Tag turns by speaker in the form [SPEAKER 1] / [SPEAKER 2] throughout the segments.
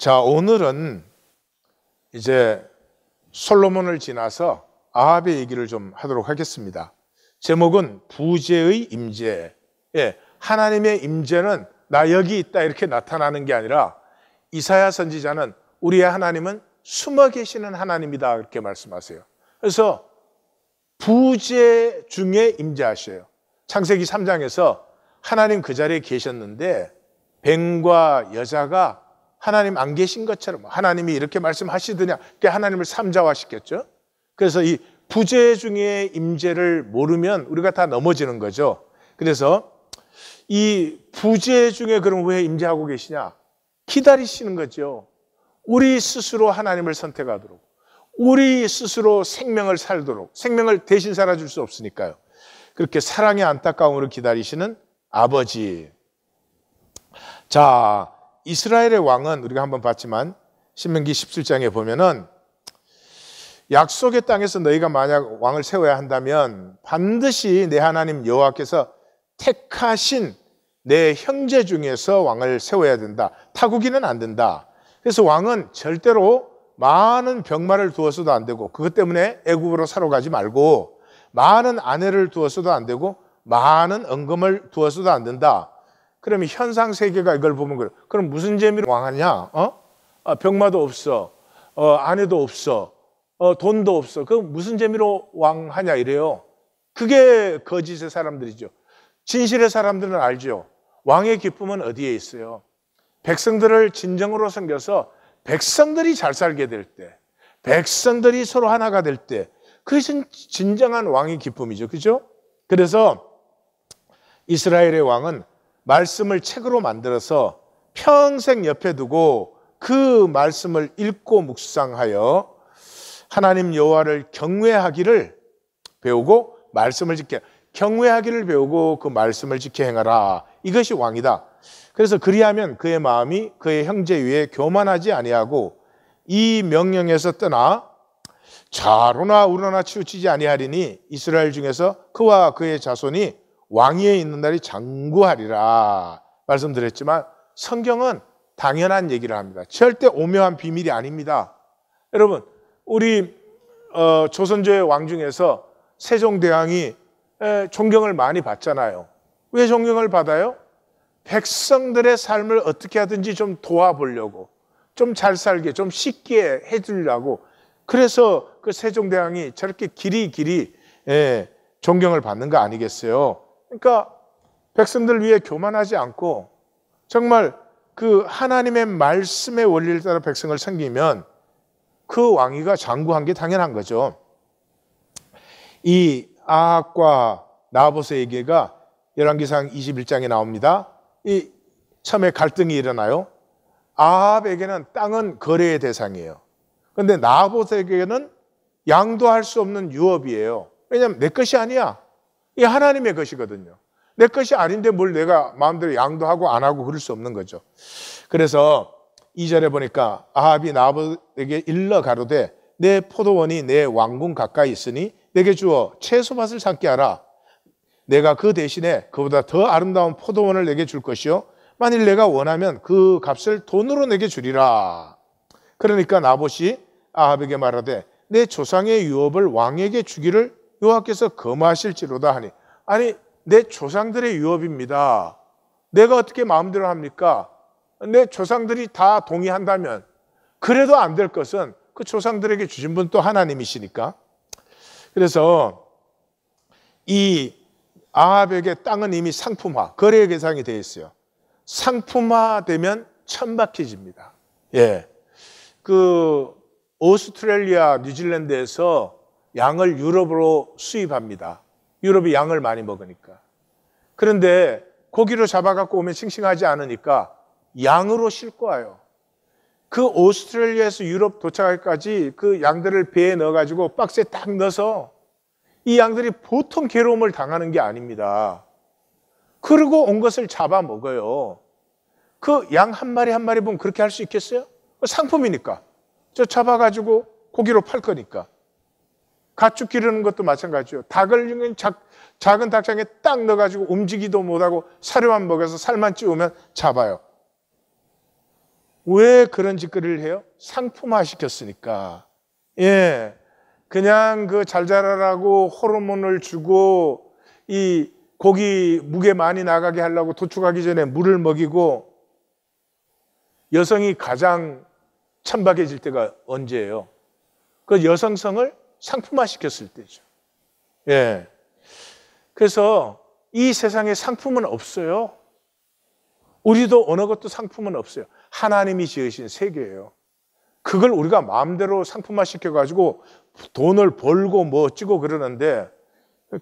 [SPEAKER 1] 자, 오늘은 이제 솔로몬을 지나서 아합의 얘기를 좀 하도록 하겠습니다. 제목은 부재의 임재. 예, 하나님의 임재는 나 여기 있다 이렇게 나타나는 게 아니라 이사야 선지자는 우리의 하나님은 숨어 계시는 하나님이다 이렇게 말씀하세요. 그래서 부재 중에 임재하셔요. 창세기 3장에서 하나님 그 자리에 계셨는데 뱀과 여자가 하나님 안 계신 것처럼 하나님이 이렇게 말씀하시더냐 그게 하나님을 삼자화시켰죠. 그래서 이 부재 중에 임재를 모르면 우리가 다 넘어지는 거죠. 그래서 이 부재 중에 그럼 왜 임재하고 계시냐? 기다리시는 거죠. 우리 스스로 하나님을 선택하도록, 우리 스스로 생명을 살도록, 생명을 대신 살아줄 수 없으니까요. 그렇게 사랑의 안타까움으로 기다리시는 아버지. 자, 이스라엘의 왕은 우리가 한번 봤지만 신명기 17장에 보면은 약속의 땅에서 너희가 만약 왕을 세워야 한다면 반드시 내 하나님 여호와께서 택하신 내 형제 중에서 왕을 세워야 된다. 타국이는 안 된다. 그래서 왕은 절대로 많은 병마를 두어서도 안 되고 그것 때문에 애굽으로 사러 가지 말고 많은 아내를 두어서도 안 되고 많은 은금을 두어서도 안 된다. 그러면 현상 세계가 이걸 보면 그래. 그럼 무슨 재미로 왕하냐? 병마도 없어. 아내도 없어. 돈도 없어. 그럼 무슨 재미로 왕하냐 이래요. 그게 거짓의 사람들이죠. 진실의 사람들은 알죠. 왕의 기쁨은 어디에 있어요? 백성들을 진정으로 섬겨서 백성들이 잘 살게 될 때, 백성들이 서로 하나가 될 때, 그것은 진정한 왕의 기쁨이죠. 그죠? 그래서 이스라엘의 왕은 말씀을 책으로 만들어서 평생 옆에 두고 그 말씀을 읽고 묵상하여 하나님 여호와를 경외하기를 배우고 말씀을 지켜 경외하기를 배우고 그 말씀을 지켜 행하라. 이것이 왕이다. 그래서 그리하면 그의 마음이 그의 형제 위에 교만하지 아니하고 이 명령에서 떠나 좌로나 우로나 치우치지 아니하리니 이스라엘 중에서 그와 그의 자손이 왕위에 있는 날이 장구하리라 말씀드렸지만 성경은 당연한 얘기를 합니다. 절대 오묘한 비밀이 아닙니다. 여러분 우리 조선조의 왕 중에서 세종대왕이 존경을 많이 받잖아요. 왜 존경을 받아요? 백성들의 삶을 어떻게 하든지 좀 도와보려고, 좀 잘 살게, 좀 쉽게 해주려고. 그래서 그 세종대왕이 저렇게 길이 존경을 받는 거 아니겠어요? 그러니까 백성들 위해 교만하지 않고 정말 그 하나님의 말씀의 원리를 따라 백성을 섬기면 그 왕위가 장구한 게 당연한 거죠. 이 아합과 나봇의 얘기가 열왕기상 21장에 나옵니다. 이 처음에 갈등이 일어나요. 아합에게는 땅은 거래의 대상이에요. 그런데 나봇에게는 양도할 수 없는 유업이에요. 왜냐하면 내 것이 아니야. 이 하나님의 것이거든요. 내 것이 아닌데 뭘 내가 마음대로 양도하고 안 하고 그럴 수 없는 거죠. 그래서 2절에 보니까 아합이 나봇에게 일러 가로되 내 포도원이 내 왕궁 가까이 있으니 내게 주어 채소밭을 삼게 하라. 내가 그 대신에 그보다 더 아름다운 포도원을 내게 줄 것이요 만일 내가 원하면 그 값을 돈으로 내게 주리라. 그러니까 나봇이 아합에게 말하되 내 조상의 유업을 왕에게 주기를 여호와께서 금하실지로다 하니 아니 내 조상들의 유업입니다. 내가 어떻게 마음대로 합니까? 내 조상들이 다 동의한다면 그래도 안 될 것은 그 조상들에게 주신 분 또 하나님이시니까. 그래서 이 아합에게 땅은 이미 상품화, 거래의 대상이 되어 있어요. 상품화되면 천박해집니다. 예, 그 오스트레일리아, 뉴질랜드에서 양을 유럽으로 수입합니다. 유럽이 양을 많이 먹으니까. 그런데 고기로 잡아갖고 오면 싱싱하지 않으니까 양으로 싣고 와요. 그 오스트레일리아에서 유럽 도착할까지 그 양들을 배에 넣어가지고 박스에 딱 넣어서 이 양들이 보통 괴로움을 당하는 게 아닙니다. 그리고 온 것을 잡아 먹어요. 그 양 한 마리 한 마리 보면 그렇게 할 수 있겠어요? 상품이니까. 저 잡아가지고 고기로 팔 거니까. 가축 기르는 것도 마찬가지죠. 닭을 작은 닭장에 딱 넣어가지고 움직이도 못하고 사료만 먹여서 살만 찌우면 잡아요. 왜 그런 짓거리를 해요? 상품화 시켰으니까. 예. 그냥 그 잘 자라라고 호르몬을 주고 이 고기 무게 많이 나가게 하려고 도축하기 전에 물을 먹이고 여성이 가장 천박해질 때가 언제예요? 그 여성성을 상품화 시켰을 때죠. 예. 그래서 이 세상에 상품은 없어요. 우리도 어느 것도 상품은 없어요. 하나님이 지으신 세계예요. 그걸 우리가 마음대로 상품화 시켜가지고 돈을 벌고 뭐 어찌고 그러는데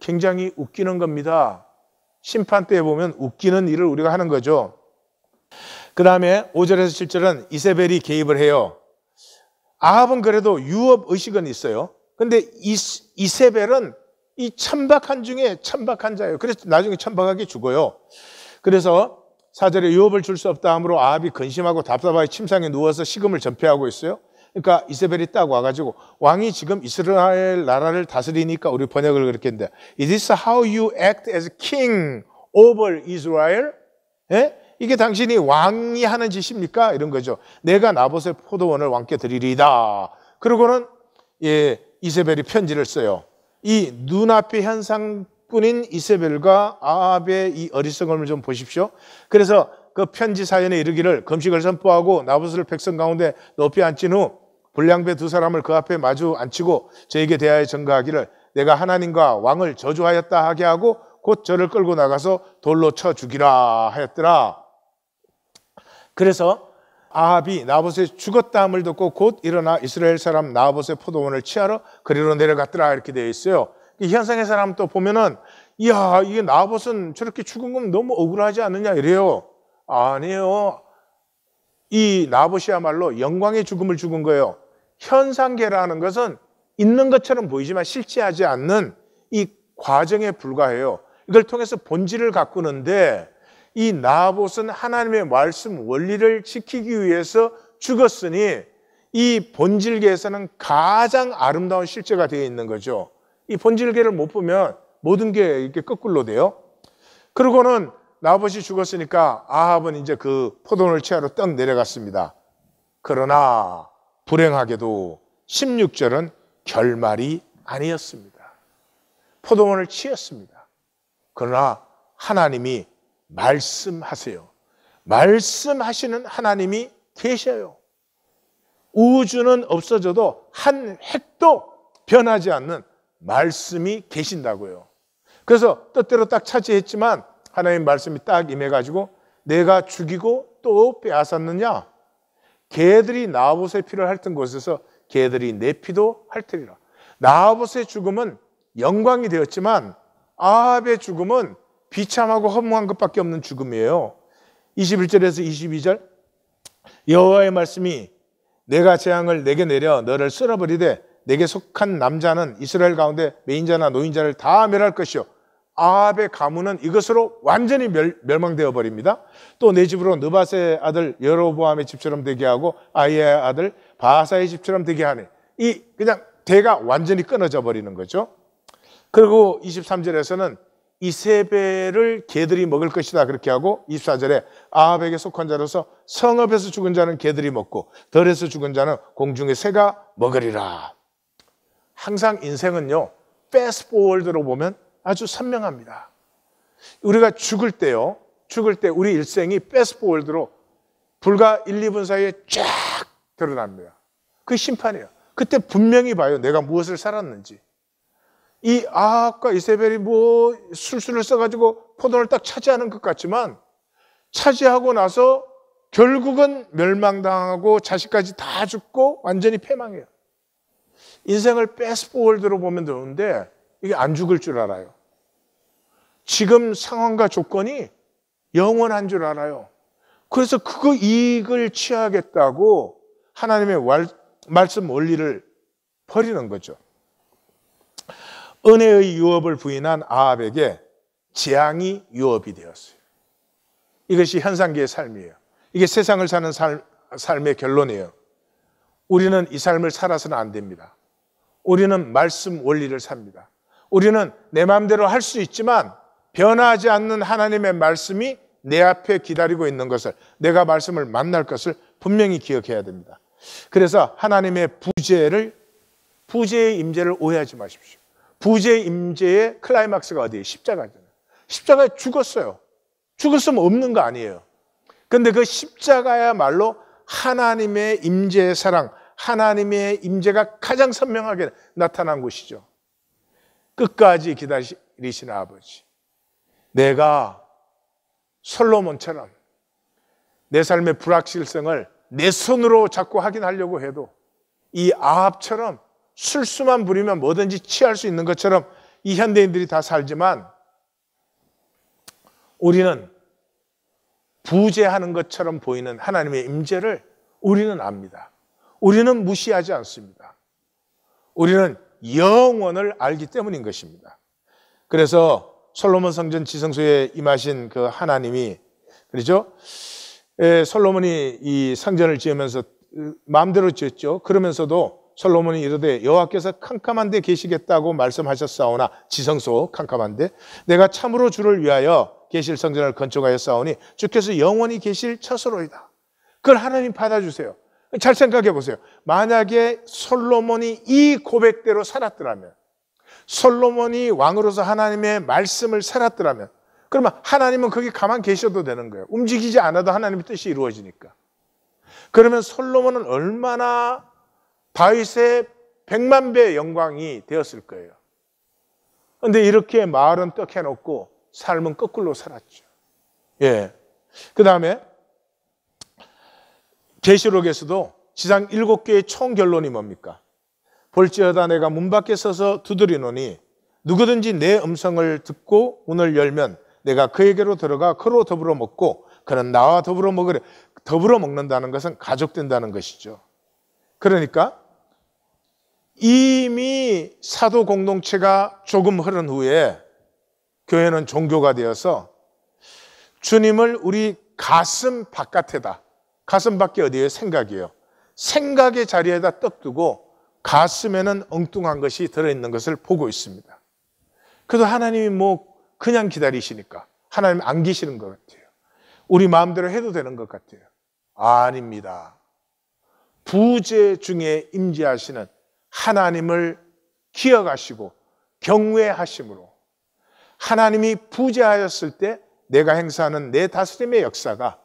[SPEAKER 1] 굉장히 웃기는 겁니다. 심판 때에 보면 웃기는 일을 우리가 하는 거죠. 그 다음에 5절에서 7절은 이세벨이 개입을 해요. 아합은 그래도 유업의식은 있어요. 근데 이세벨은 이 천박한 중에 천박한 자예요. 그래서 나중에 천박하게 죽어요. 그래서 4절에 유업을 줄 수 없다 하므로 아합이 근심하고 답답하게 침상에 누워서 식음을 전폐하고 있어요. 그러니까 이세벨이 딱 와가지고 왕이 지금 이스라엘 나라를 다스리니까 우리 번역을 그렇게 했는데 Is this how you act as king over Israel? 예? 이게 당신이 왕이 하는 짓입니까? 이런 거죠. 내가 나봇의 포도원을 왕께 드리리이다. 그러고는 이세벨이 편지를 써요. 이 눈앞의 현상뿐인 이세벨과 아합의 이 어리석음을 좀 보십시오. 그래서 그 편지 사연에 이르기를 금식을 선포하고 나봇을 백성 가운데 높이 앉힌 후 불량배 두 사람을 그 앞에 마주 앉히고 저에게 대하여 전가하기를 내가 하나님과 왕을 저주하였다 하게 하고 곧 저를 끌고 나가서 돌로 쳐 죽이라 하였더라. 그래서 아합이 나봇의 죽었다 함을 듣고 곧 일어나 이스라엘 사람 나봇의 포도원을 취하러 그리로 내려갔더라 이렇게 되어 있어요. 이 현상의 사람 또 보면은 이야 이게 나봇은 저렇게 죽은 건 너무 억울하지 않느냐 이래요. 아니에요. 이 나봇이야말로 영광의 죽음을 죽은 거예요. 현상계라는 것은 있는 것처럼 보이지만 실제하지 않는 이 과정에 불과해요. 이걸 통해서 본질을 가꾸는데 이 나봇은 하나님의 말씀 원리를 지키기 위해서 죽었으니 이 본질계에서는 가장 아름다운 실제가 되어 있는 거죠. 이 본질계를 못 보면 모든 게 이렇게 거꾸로 돼요. 그러고는 나봇이 죽었으니까 아합은 이제 그 포도원을 취하러 떡 내려갔습니다. 그러나 불행하게도 16절은 결말이 아니었습니다. 포도원을 취했습니다. 그러나 하나님이 말씀하세요. 말씀하시는 하나님이 계셔요. 우주는 없어져도 한 획도 변하지 않는 말씀이 계신다고요. 그래서 뜻대로 딱 차지했지만 하나님 말씀이 딱 임해가지고 내가 죽이고 또 빼앗았느냐? 개들이 나봇의 피를 핥은 곳에서 개들이 내 피도 핥으리라. 나봇의 죽음은 영광이 되었지만 아합의 죽음은 비참하고 허무한 것밖에 없는 죽음이에요. 21절에서 22절 여호와의 말씀이 내가 재앙을 내게 내려 너를 쓸어버리되 내게 속한 남자는 이스라엘 가운데 매인자나 노인자를 다 멸할 것이요 아합의 가문은 이것으로 완전히 멸망되어 버립니다. 또 내 집으로 느밧의 아들 여로보암의 집처럼 되게 하고 아이의 아들 바하사의 집처럼 되게 하니 이 그냥 대가 완전히 끊어져 버리는 거죠. 그리고 23절에서는 이세벨을 개들이 먹을 것이다 그렇게 하고 24절에 아합에게 속한 자로서 성읍에서 죽은 자는 개들이 먹고 들에서 죽은 자는 공중의 새가 먹으리라. 항상 인생은요 패스트 포워드로 보면 아주 선명합니다. 우리가 죽을 때 우리 일생이 패스트 포워드로 불과 1, 2분 사이에 쫙 드러납니다. 그게 심판이에요. 그때 분명히 봐요. 내가 무엇을 살았는지. 이 아합과 이세벨이 뭐 술수를 써가지고 포도를 딱 차지하는 것 같지만 차지하고 나서 결국은 멸망당하고 자식까지 다 죽고 완전히 패망해요. 인생을 패스트 포워드로 보면 되는데 이게 안 죽을 줄 알아요. 지금 상황과 조건이 영원한 줄 알아요. 그래서 그거 이익을 취하겠다고 하나님의 말씀 원리를 버리는 거죠. 은혜의 유업을 부인한 아합에게 재앙이 유업이 되었어요. 이것이 현상계의 삶이에요. 이게 세상을 사는 삶의 결론이에요. 우리는 이 삶을 살아서는 안 됩니다. 우리는 말씀 원리를 삽니다. 우리는 내 마음대로 할 수 있지만 변하지 않는 하나님의 말씀이 내 앞에 기다리고 있는 것을 내가 말씀을 만날 것을 분명히 기억해야 됩니다. 그래서 하나님의 부재의 임재를 오해하지 마십시오. 부재의 임재의 클라이막스가 어디예요? 십자가잖아요. 십자가에 죽었어요. 죽었으면 없는 거 아니에요. 그런데 그 십자가야말로 하나님의 임재의 사랑, 하나님의 임재가 가장 선명하게 나타난 곳이죠. 끝까지 기다리시는 아버지. 내가 솔로몬처럼 내 삶의 불확실성을 내 손으로 자꾸 확인하려고 해도 이 아합처럼 술수만 부리면 뭐든지 취할 수 있는 것처럼 이 현대인들이 다 살지만 우리는 부재하는 것처럼 보이는 하나님의 임재를 우리는 압니다. 우리는 무시하지 않습니다. 우리는 영원을 알기 때문인 것입니다. 그래서 솔로몬 성전 지성소에 임하신 그 하나님이, 그렇죠? 솔로몬이 이 성전을 지으면서 마음대로 지었죠. 그러면서도 솔로몬이 이르되 여호와께서 캄캄한 데 계시겠다고 말씀하셨사오나, 지성소 캄캄한데 내가 참으로 주를 위하여 계실 성전을 건축하였사오니 주께서 영원히 계실 처소로이다. 그걸 하나님 받아주세요. 잘 생각해 보세요. 만약에 솔로몬이 이 고백대로 살았더라면, 솔로몬이 왕으로서 하나님의 말씀을 살았더라면, 그러면 하나님은 거기 가만 계셔도 되는 거예요. 움직이지 않아도 하나님의 뜻이 이루어지니까. 그러면 솔로몬은 얼마나 다윗의 100만 배의 영광이 되었을 거예요. 그런데 이렇게 말은 떡해놓고 삶은 거꾸로 살았죠. 예. 그 다음에 계시록에서도 지상 7개의 총 결론이 뭡니까? 볼지어다 내가 문 밖에 서서 두드리노니 누구든지 내 음성을 듣고 문을 열면 내가 그에게로 들어가 그로 더불어 먹고 그는 나와 더불어 먹으래. 더불어 먹는다는 것은 가족된다는 것이죠. 그러니까 이미 사도 공동체가 조금 흐른 후에 교회는 종교가 되어서 주님을 우리 가슴 바깥에다, 가슴 밖에 어디에 생각이에요. 생각의 자리에다 떡 두고 가슴에는 엉뚱한 것이 들어있는 것을 보고 있습니다. 그래도 하나님이 뭐 그냥 기다리시니까 하나님 안 계시는 것 같아요. 우리 마음대로 해도 되는 것 같아요. 아닙니다. 부재 중에 임재하시는 하나님을 기억하시고 경외하심으로 하나님이 부재하였을 때 내가 행사하는 내 다스림의 역사가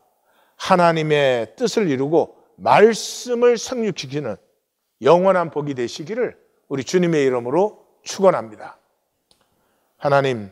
[SPEAKER 1] 하나님의 뜻을 이루고 말씀을 성육시키는 영원한 복이 되시기를 우리 주님의 이름으로 축원합니다. 하나님,